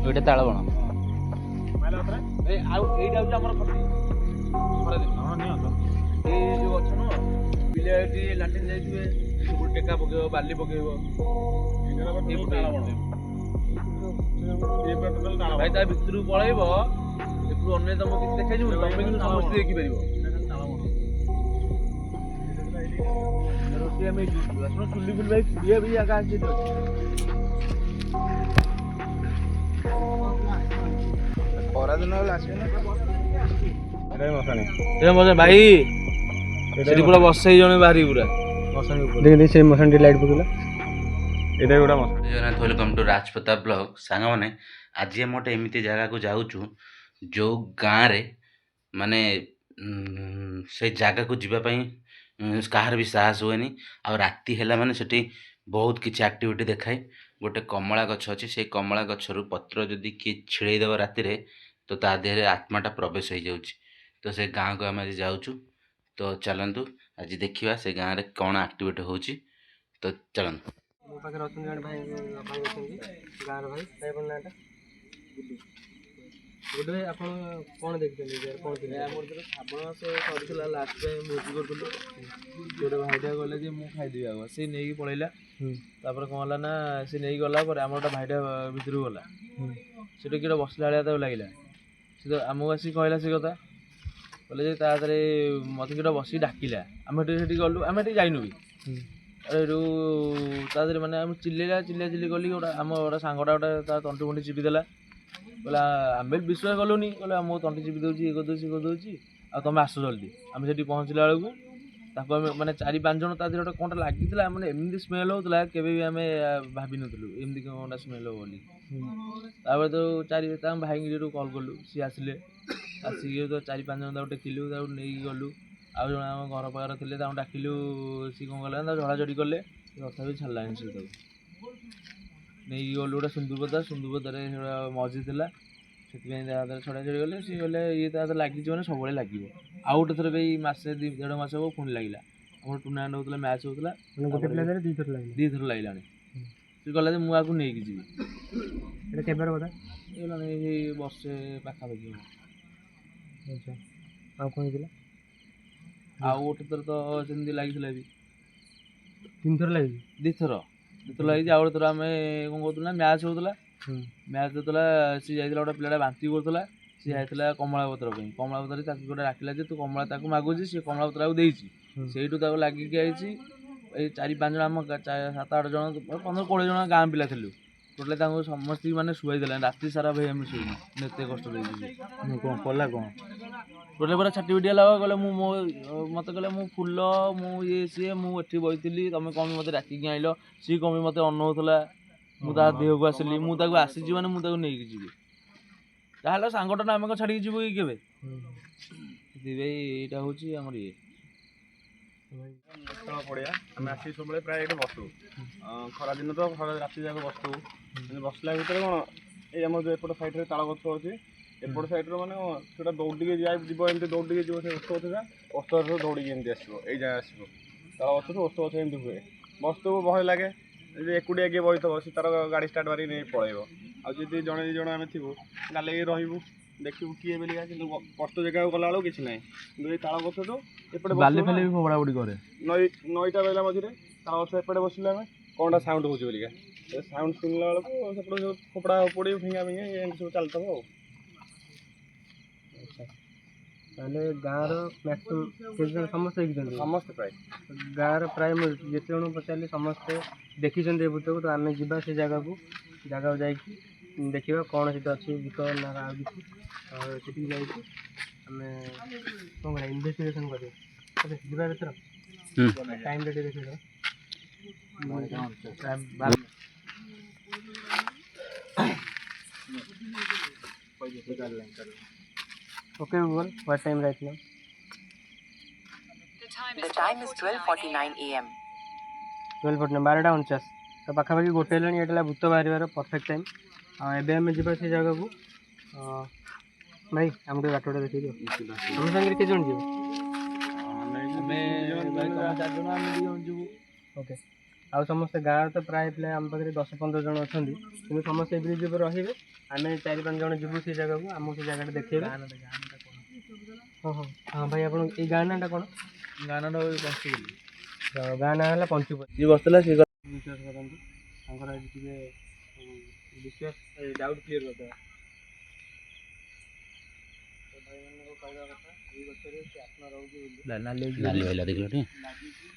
ଏଇଟା ତାଳବଣ। ଆଉ ଏଇଟା ହଉଛି ଆମର ଖଟି ଏଇ ଯୋଉ ଗଛ ନୁହଁ ପିଲା ଏଠି ଲାଟିନ୍ ଯାଇଥିବେ ସବୁ ଟେକା ପକେଇବ ବାଲି ପକେଇବ ଭାଇ ତା ଭିତରକୁ ପଳେଇବ ଏପଟୁ ଅନ୍ୟ ତମ କିଛି ଦେଖାଯିବ ତମେ କିନ୍ତୁ ସମସ୍ତେ ଦେଖିପାରିବ ରୋଷେଇ ଆମେ ଚୁଲି ଫୁଲି ଭାଇ ଇଏ ବି ଜାଗା ଅଛି ଖରାଦିନ ହେଲେ ଆସିବେ ନା ଭାଇ ସେଠି ପୁରା ବସେଇ ଜଣେ ବାହାରି ପୁରା ଦେଖି ସେ ମଶାଣି ଲାଇଟ୍ ପକେଇଲା ଏଇଟା ଗୋଟେ ମଶାଣି। Jagannath welcome to Rajpratap blog. ସାଙ୍ଗମାନେ ଆଜି ଆମେ ଗୋଟେ ଏମିତି ଜାଗାକୁ ଯାଉଛୁ ଯେଉଁ ଗାଁରେ ମାନେ ସେ ଜାଗାକୁ ଯିବା ପାଇଁ କାହାର ବି ସାହସ ହୁଏନି। ଆଉ ରାତି ହେଲା ମାନେ ସେଠି ବହୁତ କିଛି ଆକ୍ଟିଭିଟି ଦେଖାଏ। ଗୋଟେ କମଳା ଗଛ ଅଛି, ସେଇ କମଳା ଗଛରୁ ପତ୍ର ଯଦି କିଏ ଛିଡ଼େଇ ଦେବ ରାତିରେ ତ ତା ଦେହରେ ଆତ୍ମାଟା ପ୍ରବେଶ ହେଇଯାଉଛି। ତ ସେ ଗାଁକୁ ଆମେ ଆଜି ଯାଉଛୁ। ତ ଚାଲନ୍ତୁ ଆଜି ଦେଖିବା ସେ ଗାଁରେ କ'ଣ ଆକ୍ଟିଭିଟି ହେଉଛି। ତ ଚାଲନ୍ତୁ। ମୋ ପାଖରେ ଅଛନ୍ତି ଜଣେ ଭାଇ ଅଛନ୍ତି ଗାଁର ଭାଇ ନାଁଟା ଗୋଟେ ଭାଇ ଆପଣ କ'ଣ ଦେଖିଛନ୍ତି କ'ଣ ଥିଲା? ଆମର ଯେତେବେଳେ ଶ୍ରାବଣ ମାସ ସରିଥିଲା ଲାଷ୍ଟ ଟାଇମ୍ ଭୋଜି କରୁଥିଲୁ ଗୋଟେ ଭାଇଟା କହିଲା ଯେ ମୁଁ ଖାଇଦେବି ଆଗ ସେ ନେଇକି ପଳେଇଲା। ତାପରେ କ'ଣ ହେଲା ନା ସେ ନେଇକି ଗଲା ପରେ ଆମର ଗୋଟେ ଭାଇଟା ଭିତରକୁ ଗଲା ସେଠି କିଏ ବସିଲା ଭଳିଆ ତାକୁ ଲାଗିଲା। ସେ ତ ଆମକୁ ଆସିକି କହିଲା ସେ କଥା କହିଲେ ଯେ ତା ଦେହରେ ମୋତେ କିଏ ବସିକି ଡାକିଲା। ଆମେ ସେଠି ଗଲୁ, ଆମେ ସେଠି ଯାଇନୁ ବି। ଏଠୁ ତା ଦେହରେ ମାନେ ଆମେ ଚିଲ୍ଲି ଗଲି ଗୋଟେ ଆମ ଗୋଟେ ସାଙ୍ଗଟା ଗୋଟେ ତା ତଣ୍ଟି ଫଣ୍ଟି ଚିପି ଦେଲା କହିଲା ଆମେ ବି ବିଶ୍ୱାସ କଲୁନି କହିଲା ମୋ ତଣ୍ଟି ଚିପି ଦେଉଛି ଇଏ କରିଦେଉଛି ଆଉ ତୁମେ ଆସ ଜଲ୍ଦି। ଆମେ ସେଠି ପହଞ୍ଚିଲା ବେଳକୁ ତାକୁ ଆମେ ମାନେ 4-5 ଜଣ ତା ଦେହରେ ଗୋଟେ କ'ଣଟା ଲାଗିଥିଲା ମାନେ ଏମିତି ସ୍ମେଲ୍ ହେଉଥିଲା କେବେ ବି ଆମେ ଭାବିନଥିଲୁ ଏମିତି କ'ଣଟା ସ୍ମେଲ୍ ହେବ ବୋଲି। ତାପରେ ତ ତାଙ୍କ ଭାଇଙ୍କୁ ଯେଠୁ କଲ୍ କଲୁ ସିଏ ଆସିଲେ, ଆସିକି ତ 4-5 ଜଣ ତାକୁ ଟେକିଲୁ ତାକୁ ନେଇକି ଗଲୁ। ଆଉ ଜଣେ ଆମ ଘର ପାଖରେ ଥିଲେ ତାଙ୍କୁ ଡାକିଲୁ, ସିଏ କ'ଣ କଲେ ତାକୁ ଝଡ଼ାଝଡ଼ି କଲେ ତଥାପି ଛାଡ଼ିଲାନି ସେ ତାକୁ ନେଇକି ଗଲୁ ଗୋଟେ ସୁନ୍ଦରପଦାରେ ସେଟା ମଝି ଥିଲା ସେଥିପାଇଁ ତା ହାତରେ ଛଡ଼ାଛଡ଼ି କଲେ। ସିଏ ଗଲେ ଇଏ ତା ହାତରେ ଲାଗିଛି ମାନେ ସବୁବେଳେ ଲାଗିବ। ଆଉ ଗୋଟେ ଥର ବି ମାସେ 1.5 ମାସ ହେବ ପୁଣି ଲାଗିଲା। ଆମର ଟୁର୍ଣ୍ଣାମେଣ୍ଟ ହେଉଥିଲା, ମ୍ୟାଚ୍ ହେଉଥିଲା, ଗୋଟେ ପ୍ଲେୟାରରେ 2 ଥର ଲାଗିଲାଣି। ସେ କହିଲା ଯେ ମୁଁ ଆକୁ ନେଇକି ଯିବି। ଏଇଟା କେବେର କଥା? ହେଇଗଲାଣି ଏଇ ବର୍ଷେ ପାଖାପାଖି ହେବ। ଆଚ୍ଛା, ଆଉ କ'ଣ ହେଇଥିଲା? ଆଉ ଗୋଟେ ଥର ତ ସେମିତି ଲାଗିଥିଲା ବି 3 ଥର ଲାଗିଛି। 2 ଥର ଲାଗିଛି। ଆଉ ଗୋଟେ ଥର ଆମେ କ'ଣ କରୁଥିଲୁ ନା ମ୍ୟାଚ୍ ହେଉଥିଲା, ମ୍ୟାଚ୍ ହେଉଥିଲା ସିଏ ଯାଇଥିଲା ଗୋଟେ ପିଲାଟା ବାନ୍ତି କରୁଥିଲା, ସିଏ ଯାଇଥିଲା କମଳା ପତ୍ର ପାଇଁ। କମଳା ପତ୍ରରେ ତାକୁ ଗୋଟେ ଡାକିଲା ଯେ ତୁ କମଳା ତାକୁ ମାଗୁଛି, ସିଏ କମଳା ପତ୍ର ତାକୁ ଦେଇଛି। ସେଇଠୁ ତାକୁ ଲାଗିକି ଆଇଛି। ଏଇ 4-5 ଜଣ ଆମ 7-8 ଜଣ 15-20 ଜଣ ଗାଁ ପିଲା ଥିଲୁ ଟୋଟାଲି। ତାଙ୍କୁ ସମସ୍ତଙ୍କୁ ମାନେ ଶୁଆଇ ଦେଲାନି ରାତି ସାରା ଭାଇ ଆମେ ଶୋଇନୁ ଏତେ କଷ୍ଟ ଦେଇଛି। କ'ଣ କଲା କ'ଣ? ଟୋଟାଲି ପୁରା ଛାଟି ପିଟି ହେଲା। କହିଲେ ମୋତେ କହିଲେ ମୁଁ ଫୁଲ ମୁଁ ଇଏ ସିଏ ମୁଁ ଏଠି ବଇଥିଲି ତମେ କ'ଣ ମୋତେ ଡାକିକି ଆଇଲ, ସିଏ କ'ଣ ମୋତେ ଅନଉଥିଲା। ମୁଁ ତା ଦେହକୁ ଆସିଲି, ମୁଁ ତାକୁ ଆସିଛି ମାନେ ମୁଁ ତାକୁ ନେଇକି ଯିବି। ତାହେଲେ ସାଙ୍ଗଟା ନା ଆମେ କ'ଣ ଛାଡ଼ିକି ଯିବୁ କି କେବେ? ସେଥିପାଇଁ ଏଇଟା ହେଉଛି ଆମର ଇଏ ପଡ଼ିଆ। ଆମେ ଆସିକି ସବୁବେଳେ ପ୍ରାୟ ଏଇଠି ବସୁ। ଖରାଦିନ ତ ରାତି ଯାକ ବସୁ। ବସିଲା ଭିତରେ କ'ଣ ଏଇ ଆମର ଯେଉଁ ଏପଟ ସାଇଡ଼୍ରେ ତାଳ ଗଛ ଅଛି, ଏପଟ ସାଇଡ଼୍ରେ ମାନେ ସେଟା ଦୌଡ଼ିକି ଯିବ ଏମିତି ଦୌଡ଼ିକି ଯିବ ସେ ଓସ୍ତ ଗଛଟା, ଓସ୍ତ ଗଛ ଦୌଡ଼ିକି ଏମିତି ଆସିବ ଏଇ ଯାଏଁ ଆସିବ। ତାଳ ଗଛରୁ ଓସ୍ତ ଗଛ ଏମିତି ହୁଏ। ବସିଥିବୁ ଭୟ ଲାଗେ, ଯଦି ଏକୁଟିଆ କିଏ ବସିଥିବ ସେ ତାର ଗାଡ଼ି ଷ୍ଟାର୍ଟ ମାରିକି ନେଇ ପଳେଇବ। ଆଉ ଯଦି ଜଣେ 2 ଜଣ ଆମେ ଥିବୁ ଗାଲେଇକି ରହିବୁ ଦେଖିବୁ କିଏ ବେଲିକା। କିନ୍ତୁ କଷ୍ଟ ଜାଗାକୁ ଗଲାବେଳକୁ କିଛି ନାହିଁ। କିନ୍ତୁ ଏଇ ତାଳ ଗଛଠୁ ଏପଟେ ବାଲି ଫାଲି ବି ଫୋପଡ଼ା କରେ। ନଈଟା ରହିଲା ମଝିରେ, ତାଳ ଗଛ ଏପଟେ ବସିଲେ ଆମେ କ'ଣଟା ସାଉଣ୍ଡ ହେଉଛି ବୋଲିକା ସେ ସାଉଣ୍ଡ ଶୁଣିଲା ବେଳକୁ ସେପଟେ ସବୁ ଫୋପଡ଼ା ଫୋପଡ଼ି ଫିଙ୍ଗା ଏମିତି ସବୁ ଚାଲିଥିବ ଆଉ। ଆଚ୍ଛା, ତାହେଲେ ଗାଁର ମ୍ୟାକ୍ସିମମ୍ କେତେ ଜଣ ସମସ୍ତେ ଦେଖିଛନ୍ତି? ସମସ୍ତେ ପ୍ରାୟ ଗାଁର ପ୍ରାୟ ମୁଁ ଯେତେ ଜଣ ପଚାରିଲି ସମସ୍ତେ ଦେଖିଛନ୍ତି ଏ ଭୂତକୁ। ତ ଆମେ ଯିବା ସେ ଜାଗାକୁ ଯାଇକି ଦେଖିବା କ'ଣ ସେଠି ଅଛି ଭୂତ ନା ଆଉ କିଛି। ସେଠିକି ଯାଇକି ଆମେ କ'ଣ କରିବା ଇନଭେଷ୍ଟିଗେସନ୍ କରିବା। ଯିବା ଭିତରେ ଟାଇମ୍ଟା ଟିକେ ଦେଖିବା। Okay Google, what time right now? The time is 12:49 AM. 12:49 12:49 ତ ପାଖାପାଖି ଗୋଟେ ହେଲାଣି। ଏଇଟା ହେଲା ଭୂତ ବାହାରିବାର ପରଫେକ୍ଟ ଟାଇମ୍। ଏବେ ଆମେ ଯିବା ସେ ଜାଗାକୁ। ଭାଇ ଆମେ ଟିକେ ବାଟଟା ଦେଖେଇ ଦିଅ। ଆମ ସାଙ୍ଗରେ କେତେ ଜଣ ଯିବ? ଆମେ 4 ଜଣ ଆମେ 2 ଜଣ ଯିବୁ। ଓକେ, ଆଉ ସମସ୍ତେ ଗାଁରେ ତ ପ୍ରାୟ ପିଲା ଆମ ପାଖରେ 10-15 ଜଣ ଅଛନ୍ତି, କିନ୍ତୁ ସମସ୍ତେ ବ୍ରିଜ୍ ଉପରେ ରହିବେ। ଆମେ 4-5 ଜଣ ଯିବୁ ସେ ଜାଗାକୁ, ଆମକୁ ସେ ଜାଗାଟା ଦେଖେଇବେ। ହଁ ହଁ ହଁ ଭାଇ, ଆପଣ ଏଇ ଗାଁ ନାଁଟା କ'ଣ? ଗାଁ ନାଁଟା ପଞ୍ଚୁପଲ୍ଲୀ। ଗାଁ ନାଁ ହେଲା ପଞ୍ଚୁପଲ୍ଲୀ। ଯିଏ ବସିଥିଲା ସିଏ ବିଶ୍ୱାସ କରନ୍ତୁ, ତାଙ୍କର ଆଜି ଟିକେ ବିଶ୍ୱାସ ଡାଉଟ୍ କ୍ଲିୟର କରିଦେବା। ତ ଭାଇମାନଙ୍କ କହିବା କଥା, ଏଇ ଗଛରେ ସେ ଆତ୍ମା ରହୁଛି ବୋଲି ନାଲି ଭାଇଲା ଦେଖିଲ ଟି ଲାଗିଛି।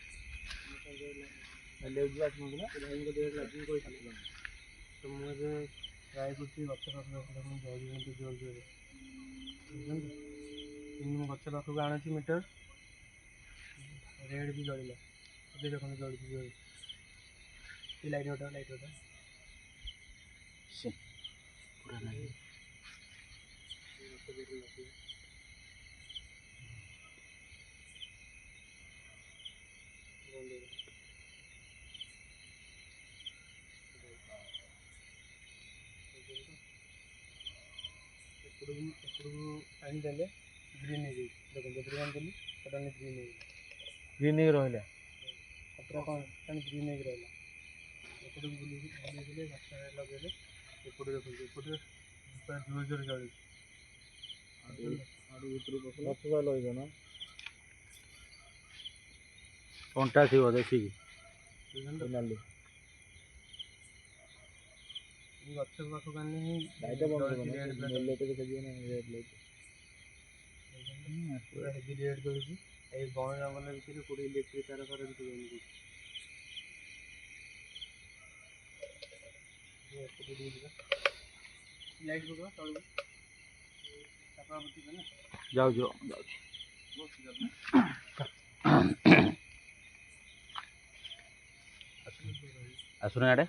ନାଲି ହେଉଛି ଆତ୍ମାକୁ ନା, ଭାଇଙ୍କ ଦେହରେ ଲାଗିକି କହିଥିଲେ। ତ ମୁଁ ଏବେ ଟ୍ରାଏ କରୁଛି ଗଛ ପାଖକୁ ଆସିଲା ଜଳୁଛନ୍ତି ଜୋର ଜୋରରେ, ବୁଝୁଛନ୍ତି। ମୁଁ ଗଛ ପାଖକୁ ଆଣୁଛି ମିଟର, ରେଡ୍ ବି ଜଳିଲା। ଏବେ ଦେଖନ୍ତୁ ଜଳୁଛି ଜୋରରେ। ଏ ଲାଇଟ୍ ହଟା, ଲାଇଟ୍ ହଟା। ପୁରା ନାଲି। ଏପଟକୁ ଆଣିଦେଲେ ଗ୍ରୀନ୍ ହେଇଯାଉଛି। ଦେଖନ୍ତୁ ଏପଟକୁ ଆଣିଦେଲି, ସଡ଼ନ୍ଲି ଗ୍ରୀନ୍ ହେଇଗଲା। ଗ୍ରୀନ୍ ହେଇକି ରହିଲା। ପତ୍ର କ'ଣ କାରଣ ଗ୍ରୀନ୍ ହେଇକି ରହିଲା। ଏପଟକୁ ବୁଲେଇଦେଲେ, ଗଛ ଲଗେଇଲେ, ଏପଟେ ଦେଖନ୍ତୁ, ଏପଟେ ପୁରା ଜୋର ଜୋରେ ଜଳୁଛି। ଗଛ ଲଗେଇଛ ନା କଣ୍ଟା ଥିବ ଦେଖିକି ନାଲି। ଏଇ ଗଛ ପାଖକୁ ଆଣିଲେ ହିଁ ଲାଇଟ୍ ବନ୍ଦ ଜଳୁଛି, କରିବ ରେଡ୍ ନା, ପୁରା ନେଲେ ତ ଦେଖାଯିବ ନା ରେଡ୍ ଲାଇଟ୍। ପୁରା ହେଭି ରେଡ୍ ଜଳୁଛି। ଏଇ ବଣ ଜଙ୍ଗଲ ଭିତରେ କୋଉଠି ଇଲେକ୍ଟ୍ରିକ୍ ତାର ଫାର ବି ଥିବ ଏମିତି। ଏପଟେ ଟିକେ ଯିବା, ଲାଇଟ୍ ପକେଇବା ତଳକୁ, ତାପରେ ବୁଝିବେ ନା। ଯାଉଛି। ଆସୁନ ଆଡ଼େ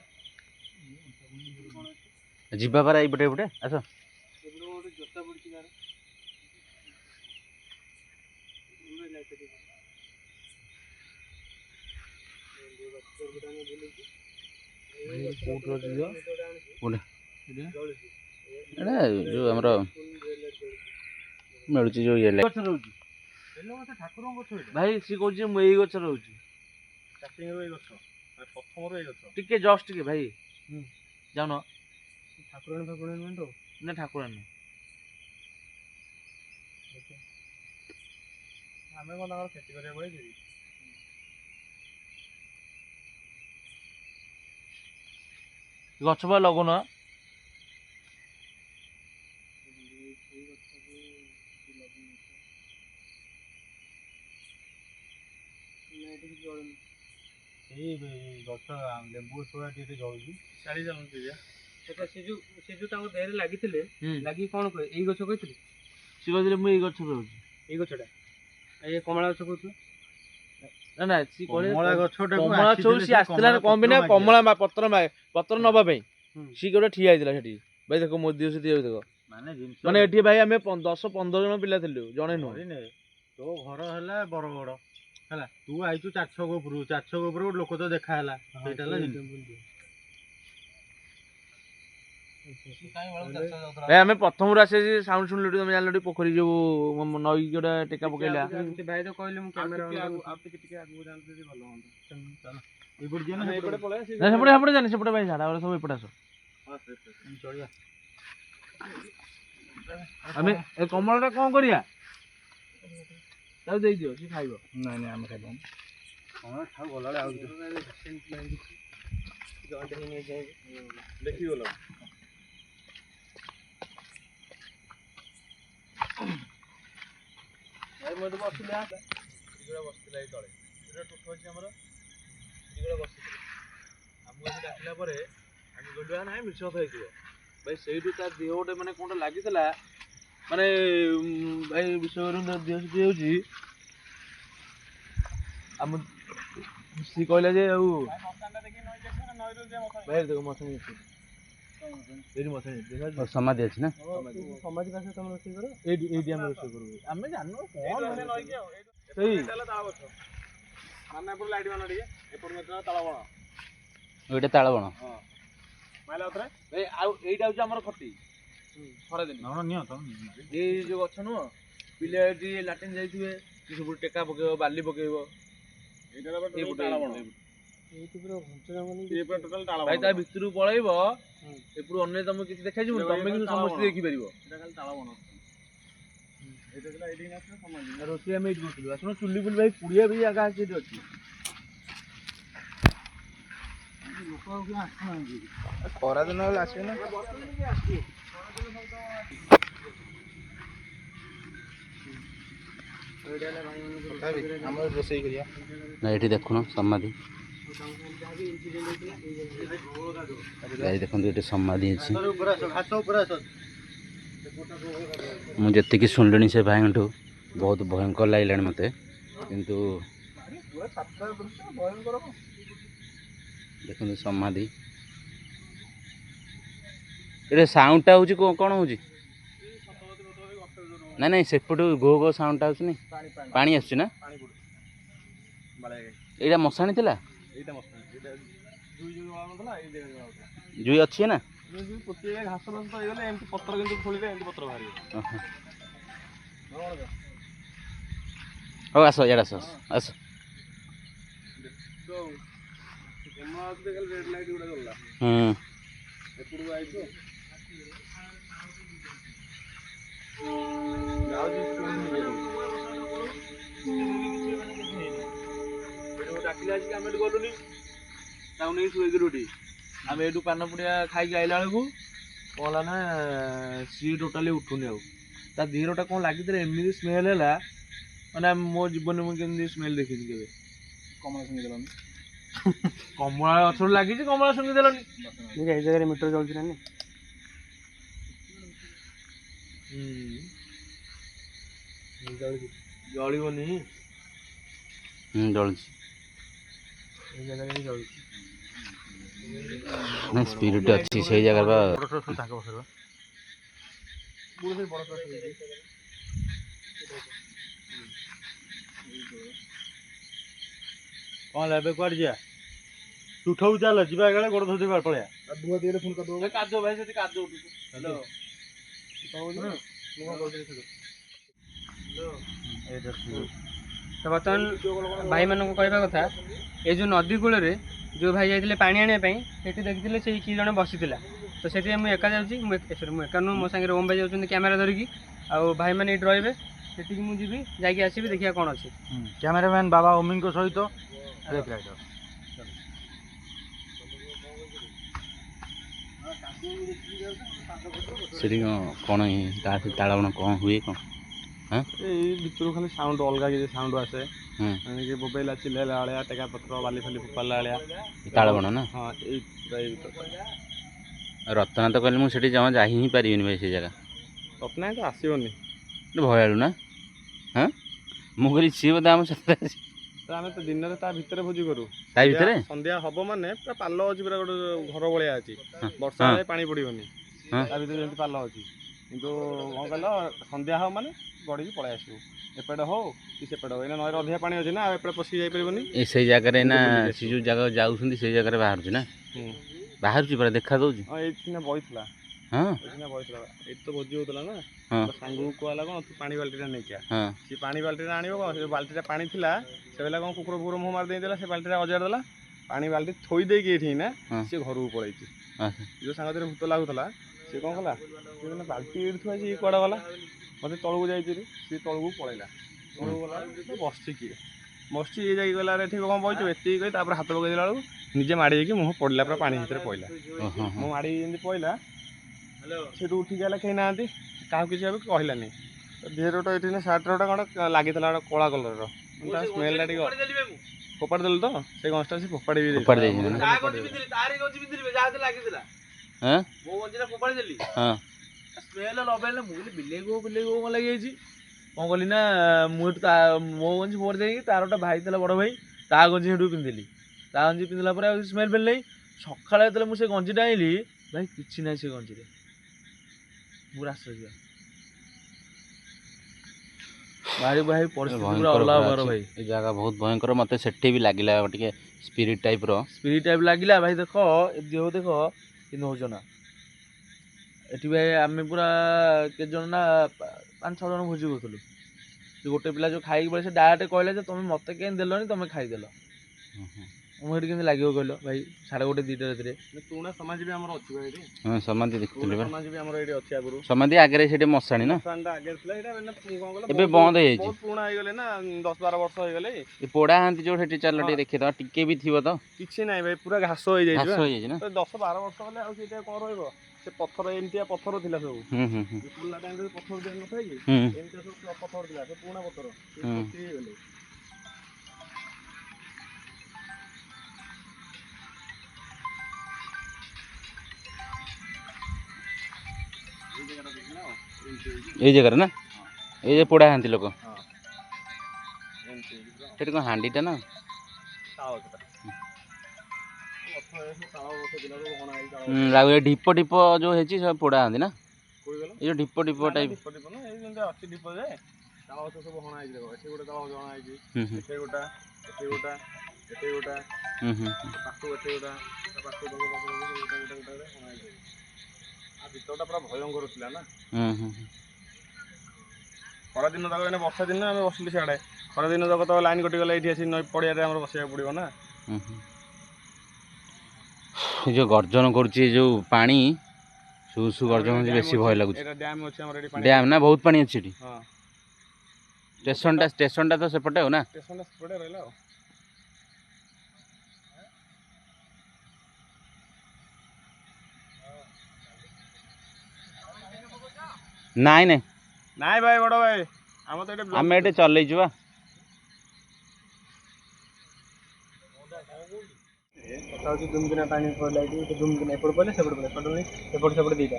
ଯିବା ପାରା ଏଇପଟେ ଏପଟେ ଆସ। ଏପଟେ ଗୋଟେ ଜୋତା ପଡ଼ିଛି ତାର। ଲାଇଟ୍ ଟିକେ କୋଉଠି ଅଛି ଝିଅ? କୋଉଠି? ଏଇଟା ଯୋଉ ଆମର ମିଳୁଛି ଯୋଉ ଇଏ ଗଛ ରହୁଛି ଠାକୁରଙ୍କ ଗଛ ଭାଇ, ସିଏ କହୁଛି ମୁଁ ଏଇ ଗଛ ରହୁଛି। ଷ୍ଟାର୍ଟିଂରୁ ଏଇ ଗଛ, ପ୍ରଥମରୁ ଏଇ ଗଛ। ଟିକେ ଜଷ୍ଟ ଟିକେ ଭାଇ ଯାଉନ। ଠାକୁରାଣୀ ନୁହେଁ ତ? ନା ଠାକୁରାଣୀ ଆମେ କ'ଣ ତାଙ୍କର କ୍ଷତି କରିବାକୁ ପଳେଇଛି? ଗଛ ବା ଲଗୁନ। ଏଇ ଗଛ ଲେମ୍ବୁ ଗଛ ଟିକେ ଜଳୁଛି। ଛାଡ଼ି ଚାଲନ୍ତୁ ସେଟା ସେ ଯୋଉ ତାଙ୍କ ଦେହରେ ଲାଗିଥିଲେ, ଲାଗିକି କ'ଣ କହେ? ଏଇ ଗଛ କହିଥିଲେ? ସିଏ କହିଥିଲେ ମୁଁ ଏଇ ଗଛ ରହୁଛି। ଏଇ ଗଛଟା ଏଇ କମଳା ଗଛ କହୁଥିଲେ? ନା ସିଏ କମଳା ଗଛଟାକୁ କମଳା ଛଉ ସିଏ ଆସିଥିଲା କଣ ପାଇଁ ନା, କମଳା ପତ୍ର ନବା ପାଇଁ ସିଏ ଗୋଟେ ଠିଆ ହେଇଥିଲା ସେଠି। ଭାଇ ଦେଖ ମୋଦି ସେଠି ଦେଖ, ମାନେ ଏଠି ଭାଇ ଆମେ 10-15 ଜଣ ପିଲା ଥିଲୁ, ଜଣେ ନୁହଁ। ତୋ ଘର ହେଲା ବରଗଡ଼ ହେଲା, ତୁ ଆଇଛୁ 4 ଛକ ଉପରୁ, 4 ଛକ ଉପରୁ ଗୋଟେ ଲୋକ ତ ଦେଖା ହେଲା, ସେଇଟା ହେଲା ଜିନିଷ। ଭାଇ ଆମେ ପ୍ରଥମରୁ ଆସେ ସାଉଣ୍ଡ ଶୁଣିଲୁ, ତମେ ଜାଣିଲ ପୋଖରୀ ଯୋଉ ନଈ ଯୋଉଟା ଟେକା ପକେଇଲା। ଭାଇ ତ କହିଲେ ମୁଁ କ୍ୟାମେରା ଟିକେ ଆଗକୁ ଯାଆନ୍ତୁ ଯଦି ଭଲ ହୁଅନ୍ତା। ଏଇପଟେ ଯିବା ନା ସେପଟେ ପଳେଇ ସେପଟେ ଜାଣି ସେପଟେ ଭାଇ ଝାଡ଼ା ସବୁ ଏପଟେ ଆସ। ଚଳିବା। ଆମେ ଏ କମଳଟା କ'ଣ କରିବା? ତାକୁ ଦେଇଦିଅ, ସିଏ ଖାଇବ। ନାଇଁ ଆମେ ଖାଇଦେବୁ। ହଁ ଥାଉ, ଗଲାବେଳେ ଆଉ ଦେଖିଗଲ। ମୁଁ ଏଠି ବସିଲି, ବସିଥିଲା ଏଇ ତଳେ ଟୁଠ ଅଛି ଆମର, ବସିଥିଲା। ଆମକୁ ଏଠି ଡାକିଲା ପରେ ଆମେ କହିଲୁ ନାଇଁ ମିଛ କଥା ହେଇଥିବ। ଭାଇ ସେଇଠୁ ତା ଦେହ ଗୋଟେ ମାନେ କ'ଣ ଲାଗିଥିଲା, ମାନେ ଭାଇ ବିଶ୍ୱରୁ ଦେହ ସେଠି ହେଉଛି। ଆମ ସିଏ କହିଲା ଯେ ଆଉ ଭାଇ ଦେଖ ମଶାଣି ଅଛି, ଏଇଠି ମଶାଣି ସମାଧି ଅଛି ନା? ସମାଧି ପାଖରେ ତମେ ରୋଷେଇ କର? ଏଇଠି ଆମେ ରୋଷେଇ କରିବୁ। ଆମେ ଜାଣିନୁ ସେଇ ମାନେ ଏପଟେ ଲାଇଟ୍ ମାନ ଟିକେ ଏପଟେ ନେଇଥିଲା ତାଳ ବଣ। ଏଇଟା ତାଳ ବଣ। ହଁ ମାଇଲା ଉତରେ ଭାଇ, ଆଉ ଏଇଟା ହଉଛି ଆମର ଖଟି ଖରାଦିନ। ନିଅ ତ ଏଇ ଯୋଉ ଗଛ ନୁହଁ, ପିଲା ଏଠି ଲାଟିନ୍ ଯାଇଥିବେ, ସେ ସବୁ ଟେକା ପକେଇବ, ବାଲି ପକେଇବ। ଏଇଟା ତାଳ ବଣ। ଏଇଠି ପୁରା ଘଞ୍ଚ ଜଙ୍ଗଲ ଇଏ ପୁରା ଟୋଟାଲ ତାଳ ଭାଇ ବଣ। ତା ଭିତରକୁ ପଳେଇବ ଏପଟୁ ଅନ୍ୟ ତମକୁ କିଛି ଦେଖାଯିବ ତମେ କିନ୍ତୁ ସମସ୍ତେ ଦେଖିପାରିବ। ଏଇଟା ଖାଲି ତାଳ ବଣ। ଏଇଟା ଥିଲା ଏଇଠି ଆସିଲା ସମାଧି। ରୋଷେଇ ଆମେ ଏଇଠି କରୁଥିଲୁ ଆସୁନ ଚୁଲି ଫୁଲି ଭାଇ ପୁଡ଼ିଆ ବି ଜାଗା ଅଛି ଏଠି ଅଛି। ଖରା ଦିନ ହେଲେ ଆସିବେ ନା। ଆମର ରୋଷେଇ କରିବା। ନା ଏଠି ଦେଖୁନ ସମାଧି ଭାଇ ଦେଖନ୍ତୁ ଏଠି ସମାଧି ଅଛି। ମୁଁ ଯେତିକି ଶୁଣିଲିଣି ସେ ଭାଇଙ୍କଠୁ ବହୁତ ଭୟଙ୍କର ଲାଗିଲାଣି ମୋତେ କିନ୍ତୁ ଦେଖନ୍ତୁ ସମାଧି ଏଠି ସାଉଣ୍ଡଟା ହେଉଛି କ'ଣ ହେଉଛି? ନାଇଁ ନାଇଁ ସେପଟୁ ଘୋ ଘୋ ସାଉଣ୍ଡଟା ଆସୁନି ପାଣି ଆସୁଛି ନା ଏଇଟା ମଶାଣି ଥିଲା ଏଇଟା ମସ୍ତ। ଏଇଟା ଦୁଇ ଜଣ ନଥିଲା ଏଇ ଜାଗା ଯାଉଥିଲା। ଜୁଇ ଅଛି ନା ପୋତିଲେ ଘାସ ଫାସ ତ ହେଇଗଲେ ଏମିତି ପତ୍ର କିନ୍ତୁ ଖୋଳିଲେ ଏମିତି ପତ୍ର ବାହାରିବ। ହଉ ଆସ ଇଆଡ଼େ ଆସ ଆସ ରେଡ୍ ଲାଇଟ୍ ଗୁଡ଼ା ଗଲା ଏପଟକୁ ଆଇଛୁ ଡାକିଲେ ଆସିକି ଆମେ ଏଠି ଗଲୁନି ତାକୁ ନେଇକି ଶୁଏଇଥିଲୁ ଏଠି। ଆମେ ଏଠୁ ପାନ ପୁଡ଼ିଆ ଖାଇକି ଆଇଲା ବେଳକୁ କ'ଣ ହେଲା ନା ସିଏ ଟୋଟାଲି ଉଠୁନି ଆଉ ତା ଦେହଟା କ'ଣ ଲାଗିଥିଲା ଏମିତି ସ୍ମେଲ୍ ହେଲା ମାନେ ମୋ ଜୀବନରେ ମୁଁ କେମିତି ସ୍ମେଲ୍ ଦେଖିନି କେବେ। କମଳା ଶୁଣି ଦେଲାନି। କମଳା ଗଛରୁ ଲାଗିଛି କମଳା ଶୁଙ୍ଘି ଦେଲନି। ଏଇ ଜାଗାରେ ମିଟର ଜଳୁଛି ନା ନାଇଁ? ଜଳିବନି ଜଳୁଛି ଏଇ ଜାଗାରେ ହିଁ ଜଳୁଛି। ନାଇଁ ସ୍ପିରିଟ୍ ଅଛି ସେଇ ଜାଗାରେ ବା କ'ଣ ହେଲା ଏବେ କୁଆଡ଼େ ଯିବା? ତୁ ଉଠଉ ଚାଲ ଯିବା ଏକାଳେ ଗୋଡ଼ ଧୋଇ ଦେବା ପଳେଇବା। ଧୁଆ ଦିହରେ ଫୋନ୍ କରିଦେବ। କାଦୁ ଭାଇ ସେଠି କାଦୁ ଉଠୁଛୁ। ହ୍ୟାଲୋ ତ ବର୍ତ୍ତମାନ ଭାଇମାନଙ୍କୁ କହିବା କଥା ଏ ଯେଉଁ ନଦୀ କୂଳରେ ଯେଉଁ ଭାଇ ଯାଇଥିଲେ ପାଣି ଆଣିବା ପାଇଁ ସେଠି ଦେଖିଥିଲେ ସେଇ କିଏ ଜଣେ ବସିଥିଲା। ତ ସେଥିପାଇଁ ମୁଁ ଏକା ଯାଉଛି ମୁଁ ଏକା ନୁହଁ ମୋ ସାଙ୍ଗରେ ଓମ୍ ଭାଇ ଯାଉଛନ୍ତି କ୍ୟାମେରା ଧରିକି ଆଉ ଭାଇମାନେ ଏଇଠି ରହିବେ ସେଠିକି ମୁଁ ଯିବି ଯାଇକି ଆସିବି ଦେଖିବା କ'ଣ ଅଛି। କ୍ୟାମେରାମ୍ୟାନ୍ ବାବା ଓମିଙ୍କ ସହିତ ସେଠି କ'ଣ ତାଳବଣ କ'ଣ ହୁଏ କ'ଣ? ଏଇ ଭିତରୁ ଖାଲି ସାଉଣ୍ଡ ଅଲଗା କିଛି ସାଉଣ୍ଡ ଆସେ ହୁଁ କି ବୋବେଇଲା ଚିଲେଇଲା ଭଳିଆ ଟେକା ପତ୍ର ବାଲି ଫାଲି ଫୋପାଡ଼ିଲା ଭଳିଆ। ତାଳବଣ ନା ହଁ ଏଇ ପୁରା ଏଇ ଭିତରେ ରତ୍ନା ତ କହିଲେ ମୁଁ ସେଠି ଜମା ଯାଇ ହିଁ ପାରିବିନି ଭାଇ ସେ ଜାଗା ରତ୍ନାୟ ତ ଆସିବନି। ଭୟାଳୁ ନା ମୁଁ କହିଲି ସିଏ ବୋଧେ ଆମ ସାଥିରେ ଅଛି ତ ଆମେ ତ ଦିନରେ ତା ଭିତରେ ଭୋଜି କରୁ। ତା ଭିତରେ ସନ୍ଧ୍ୟା ହବ ମାନେ ପୁରା ପାଲ ଅଛି ପୁରା ଗୋଟେ ଘର ଭଳିଆ ଅଛି। ବର୍ଷା ହେଲେ ପାଣି ପଡ଼ିବନି ତା ଭିତରେ ଯେମିତି ପାଲ ଅଛି କିନ୍ତୁ କ'ଣ କହିଲ ସନ୍ଧ୍ୟା ହବ ମାନେ ଗଡ଼ିକି ପଳେଇ ଆସିବୁ ଏପଟେ ହଉ କି ସେପଟେ ହଉ। ଏଇନା ନଈରେ ଅଧିକା ପାଣି ଅଛି ନା ଏପଟେ ପଶିକି ଯାଇପାରିବନି। ଏ ସେଇ ଜାଗାରେ ନା ସେ ଯେଉଁ ଜାଗାକୁ ଯାଉଛନ୍ତି ସେଇ ଜାଗାରେ ବାହାରୁଛି ନା ବାହାରୁଛି ପୁରା ଦେଖା ଦେଉଛି। ହଁ ଏଇଠି ସିନା ବଇଥିଲା ହଁ ଏଇଠି ସିନା ବଇଥିଲା ଏଇଠି ତ ଭୋଜି ହେଉଥିଲା ନା ହଁ ତ ସାଙ୍ଗକୁ କୁହାହେଲା କ'ଣ ତୁ ପାଣି ବାଲ୍ଟିଟା ନେଇକି ଆ। ହଁ ସେ ପାଣି ବାଲ୍ଟିଟା ଆଣିବ କ'ଣ ସେ ବାଲ୍ଟିଟା ପାଣି ଥିଲା ସେ ବେଲା କ'ଣ କୁକୁର ଫୁକୁର ମୁହଁ ମାରି ଦେଇଥିଲା ସେ ବାଲ୍ଟିଟା ଅଜାଡ଼ି ଦେଲା ପାଣି ବାଲ୍ଟି ଥୋଇ ଦେଇକି ଏଇଠି ନା ସେ ଘରକୁ ପଳେଇଛି। ଯେଉଁ ସାଙ୍ଗ ଦେହରେ ଭୂତ ଲାଗୁଥିଲା ସେ କ'ଣ କଲା ସେ ମାନେ ବାଲ୍ଟି ଏଇଠି ଥୁଆ ହେଇଛି କୁଆଡ଼େ ଗଲା ମୋତେ ତଳକୁ ଯାଇଛି ସେ ତଳକୁ ପଳେଇଲା ତଳକୁ ଗଲା ବସିଛି କିଏ ବସିଛି ଇଏ ଯାଇକି ଗଲା ଏଠି କ'ଣ ବଇଛୁ ଏତିକି କହି ତାପରେ ହାତ ପକେଇ ଦେଲା ବେଳକୁ ନିଜେ ମାଡ଼ି ହେଇକି ମୁହଁ ପଡ଼ିଲା ପୁରା ପାଣି ଭିତରେ ପଡ଼ିଲା। ମୁଁ ମାଡ଼ି ଯେମିତି ପଡ଼ିଲା ସେଠୁ ଉଠିକି ଗଲା କେହି ନାହାନ୍ତି କାହାକୁ କିଛି ଏବେ କହିଲାନି। ଦେହରେ ଗୋଟେ ଏଠି ସାର୍ଟରେ ଗୋଟେ କ'ଣ ଲାଗିଥିଲା ଗୋଟେ କଳା କଲର୍ର ତା ସ୍ମେଲ୍ଟା ଟିକେ ଫୋପାଡ଼ି ଦେଲୁ ତ ସେ ଗଛଟା ସେ ଫୋପାଡ଼ି ବି ଫୋପାଡ଼ି ଦେଇଛନ୍ତି ନା ବିଲେଇ ଗୋ କ'ଣ ଲାଗିଯାଇଛି କ'ଣ କଲି ନା ମୁଁ ଏଠୁ ମୋ ଗଞ୍ଜି ଫୋପାଡ଼ି ଦେଇକି ତାର ଗୋଟେ ଭାଇ ଥିଲା ବଡ଼ ଭାଇ ତା ଗଞ୍ଜି ସେଠୁ ପିନ୍ଧିଲି ତା ଗଞ୍ଜି ପିନ୍ଧିଲା ପରେ ଆଉ ସ୍ମେଲ୍ ଫେଲ୍ ନାହିଁ। ସକାଳେ ଯେତେବେଳେ ମୁଁ ସେ ଗଞ୍ଜିଟା ଆଣିଲି ଭାଇ କିଛି ନାହିଁ ସେ ଗଞ୍ଜିରେ ପୁରା ଆଶ୍ଚର୍ଯ୍ୟ ଭାଇ ଭାଇ ପରିସ୍ଥିତି ପୁରା ଅଲଗା ପ୍ରକାର ଭାଇ। ଏ ଜାଗା ବହୁତ ଭୟଙ୍କର ମୋତେ ସେଠି ବି ଲାଗିଲା ଟିକେ ସ୍ପିରିଟ୍ ଟାଇପ୍ର ଲାଗିଲା ଭାଇ ଦେଖ ଦେହ ଦେଖ କିନ୍ତୁ ହେଉଛ ନା ଏଠି ଭାଇ ଆମେ ପୁରା କେତେ ଜଣ ନା 5-6 ଜଣ ଭୋଜି କରୁଥିଲୁ। ସେ ଗୋଟେ ପିଲା ଯେଉଁ ଖାଇକି ପଳେଇ ସେ ଡାଇରେକ୍ଟ କହିଲା ଯେ ତମେ ମୋତେ କେମିତି ଦେଲନି ତମେ ଖାଇଦେଲ। ମୁଁ ଏଠି କେମିତି ଲାଗିବ କହିଲ ଭାଇ 1:30 2ଟା ରାତିରେ। ପୁରୁଣା ସମାଜଜୀବୀ ଆମର ଅଛି ଭାଇ ଏଠି। ହଁ ସମାଧି ଦେଖୁଥିଲି ପୁରୁଣା ବା ସମାଜଜୀବୀ ଆମର ଏଠି ଅଛି ଆଗରୁ। ସମାଧି ଆଗରେ ସେଠି ମଶାଣି ନା ଷ୍ଟାଣ୍ଡଟା ଆଗରେ ଥିଲା ଏଇଟା ମାନେ କଣ କହିଲ ଏବେ ବନ୍ଦ ହେଇଯାଇଛି। ବହୁତ ପୁରୁଣା ହେଇଗଲେ ନା 10-12 ବର୍ଷ ହେଇଗଲେ। ଏ ପୋଡ଼ା ହାନ୍ତି ଯୋଉ ସେଠି ଚାଲ ଟିକେ ଦେଖିଦବା ଟିକେ ବି ଥିବ ତ କିଛି ନାହିଁ ଭାଇ ପୁରା ଘାସ ହେଇଯାଇଛି ଘାସ ବା। ହେଇଯାଇଛି ନା 10-12 ବର୍ଷ ହେଲେ ଆଉ ସେଇଟା କଣ ରହିବ। ସେ ପଥର ଏମିତିଆ ପଥର ଥିଲା ସବୁ। ହୁଁ ହୁଁ ହୁଁ ପୁରୁଣା ଟାଇମରେ ପଥର ଦିଆ ନଥାଏ କି ହୁଁ ଏମିତିଆ ସବୁ ପଥର ଥିଲା ସେ ପୁରୁଣା ପଥର ସେ ହୁଁ। ପୋତି ହେଇଗଲେ। ଏଇ ଜାଗାରେ ନା ଏଇ ଯେ ପୋଡ଼ା ହାନ୍ତି ଲୋକ ଏମିତି ହେଇକି ପୁରା ସେଠି କଣ ହାଣ୍ଡିଟା ନା ତାଳ ସେଟା। ତାଳ ଗଛ ଥିଲା ସବୁ ହଣା ହେଇକି ତାଳ ଲାଗୁଛି ଢିପ ଢିପ ଯୋଉ ହେଇଛି ସବୁ ପୋଡ଼ା ହାନ୍ତି ନା କୋଳି ଗଲା। ଏଇ ଯୋଉ ଢିପ ଢିପ ଟାଇପ ଢିପ ଢିପ ନା ଏଇ ଯେମିତି ଅଛି ଢିପ ଯେ ତାଳ ଗଛ ସବୁ ହଣା ହେଇକି ଦେଖ ଏଠି ଗୋଟେ ତାଳ ଗଛ ହଣା ହେଇଛି ହୁଁ ହୁଁ ଏଠି ଗୋଟା ଏଠି ଗୋଟା ଏଠି ଗୋଟା ହୁଁ ହୁଁ ପାଖକୁ ଏଠି ଗୋଟା ତା ପାଖକୁ ତାକୁ ପାଖକୁ ଗୋଟା ଗୋଟା ଗୋଟା ହଣା ହେଇଛି। ଆଉ ଭିତରଟା ପୁରା ଭୟଙ୍କର ଥିଲା ନା। ହୁଁ ହୁଁ ଖରାଦିନ ତାକୁ ଏଇନା ବର୍ଷା ଦିନ ଆମେ ବସିଲୁ ସିଆଡ଼େ ଖରାଦିନ ଯାକ ତ ଲାଇନ୍ କଟିଗଲେ ଏଇଠି ଆସି ନଈ ପଡ଼ିଆରେ ଆମର ବସିବାକୁ ପଡ଼ିବ ନା। ହୁଁ ଏ ଯୋଉ ଗର୍ଜନ କରୁଛି ଏ ଯୋଉ ପାଣି ସୁ ସୁ ଗର୍ଜନ ହେଉଛି ବେଶୀ ଭୟ ଲାଗୁଛି। ଏଇଟା ଡ୍ୟାମ୍ ଅଛି ଆମର ଏଠି ପାଣି। ଡ୍ୟାମ୍ ନା ବହୁତ ପାଣି ଅଛି ଏଠି ହଁ ଷ୍ଟେସନଟା ତ ସେପଟେ ଆଉ ନା ଷ୍ଟେସନଟା ସେପଟେ ରହିଲା ଆଉ। ନାଇଁ ନାଇଁ ନାଇଁ ଭାଇ ବଡ଼ ଭାଇ ଆମର ତ ଏଠି ଆମେ ଏଠି ଚଲେଇଛୁ ବା କଥା ହେଉଛି ଦୁମକିନା ପାଣି ପଡ଼ିଲା ଏଠି ଗୋଟେ ଦୁମକିନା ଏପଟେ ପଡ଼ିଲେ ସେପଟେ ପଡ଼ିଲା ସଡ଼ନଲି ଏପଟେ ସେପଟେ ଦୁଇଟା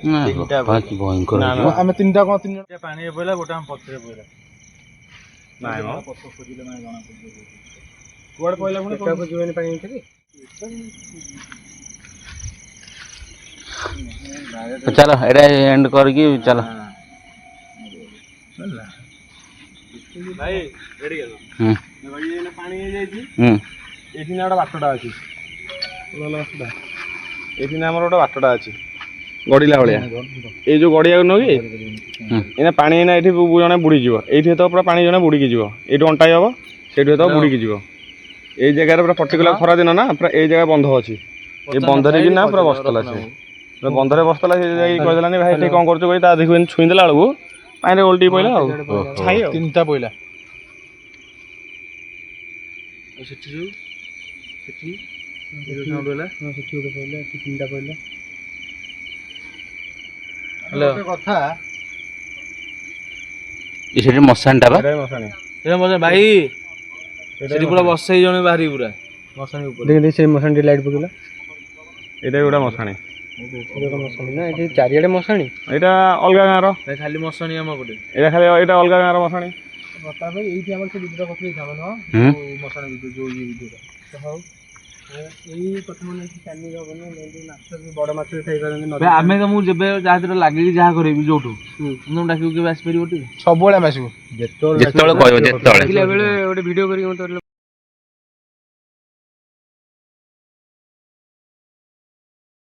କି ଭୟଙ୍କର ହେଇଯିବ। ଆମେ 3ଟା କଣ 3 ପାଣି ପଇଲା ଗୋଟେ ଆମ ପଛରେ ପଇଲା। ନାଇଁ ମ ପଛ ଖୋଜିଲେ ମାନେ ଜଣା ପଡ଼ିଯିବ। କୁଆଡ଼େ ପଇଲା ପୁଣି ପେଟକୁ ଯିବନି ପାଣି ଭିତରେ। ଚାଲ ଏଇଟା ଏଣ୍ଡ କରିକି ଚାଲ ଭାଇ ଏଠିକି ଆସ। ହୁଁ ଭାଇ ଏଇନା ପାଣି ହେଇଯାଇଛି ହୁଁ ଏଇଠି ନା ଗୋଟେ ବାଟଟା ଅଛି। ଏଇଠି ନା ଆମର ଗୋଟେ ବାଟଟା ଅଛି ଗଡ଼ିଲା ଭଳିଆ ଏଇ ଯୋଉ ଗଡ଼ିବାକୁ ନୁହଁ କି ଏଇନା ପାଣି ଏଇନା ଏଠି ଜଣେ ବୁଡ଼ିଯିବ ଏଇଠି ତ ପୁରା ପାଣି ଜଣେ ବୁଡ଼ିକି ଯିବ ଏଇଠୁ ଅଣ୍ଟାଇ ହବ ସେଇଠୁ ତ ବୁଡ଼ିକି ଯିବ। ଏଇ ଜାଗାରେ ପୁରା ପର୍ଟିକୁଲାର ଖରା ଦିନ ନା ପୁରା ଏଇ ଜାଗା ବନ୍ଧ ଅଛି ଏଇ ବନ୍ଧରେ କି ନା ପୁରା ବସିଥିଲା ସେ ପୁରା ବନ୍ଧରେ ବସିଥିଲା ସେ ଯାଇକି କହିଦେଲାନି ଭାଇ ଏଠି କ'ଣ କରୁଛୁ କହି ତା ଦେଖିବ ଛୁଇଁ ଦେଲା ବେଳକୁ ପାଣିରେ ଓଲଟି ପଇଲା ଆଉ ଛାଇ ଆଉ 3ଟା ପଇଲା। ସେଠି ଯୋଉ ସେଠି ସାଉଣ୍ଡ ହେଲା ହଁ ସେଠି ଗୋଟେ ପଡ଼ିଲା ଏଠି 3ଟା ପଡ଼ିଲା। ହ୍ୟାଲୋ କଥା ସେଠି ମଶାଣିଟା ବା ଏଇଟା ମଶାଣି ଭାଇ ସେଠି ପୁରା ବସେଇ ଜଣେ ବାହାରି ପୁରା ମଶାଣି ଉପରେ ଦେଖି ସେଇ ମଶାଣି ଲାଇଟ୍ ପକେଇଲା। ଏଇଟା ଗୋଟେ ମଶାଣି ମଶାଣି ନା ଏଠି ଚାରିଆଡ଼େ ମଶାଣି। ଏଇଟା ଅଲଗା ଗାଁର ଭାଇ ଖାଲି ମଶାଣି ଆମ ପଟେ। ଏଇଟା ଖାଲି ଏଇଟା ଅଲଗା ଗାଁର ମଶାଣି। କଥା ଭାଇ ଏଇଠି ଆମର ସେ ବିଦ୍ୟୁତ କଥା ହେଇଥାନ୍ତା ନୁହଁ ମଶାଣି ଭିତରେ ଯୋଉ ଇଏ ଭିତରେ ହଉ ଏଇ କଥା ମାନେ ଚାଲି ହବନି ଯେମିତି ମାଛ ବି ବଡ଼ ମାଛ ବି ଖାଇପାରନ୍ତି ନଦୀ। ଆମେ ତ ମୁଁ ଯେବେ ଯାହା ଭିତରେ ଲାଗିକି ଯାହା କରିବି ଯୋଉଠୁ ମୁଁ ଡାକିବୁ କେବେ ଆସିପାରିବ ଟିକେ ସବୁବେଳେ ଆମେ ଆସିବୁ ଯେତେବେଳେ କହିବ ଯେତେବେଳେ ବେଳେ ଗୋଟେ ଭିଡ଼ିଓ କରିକି ମୋତେ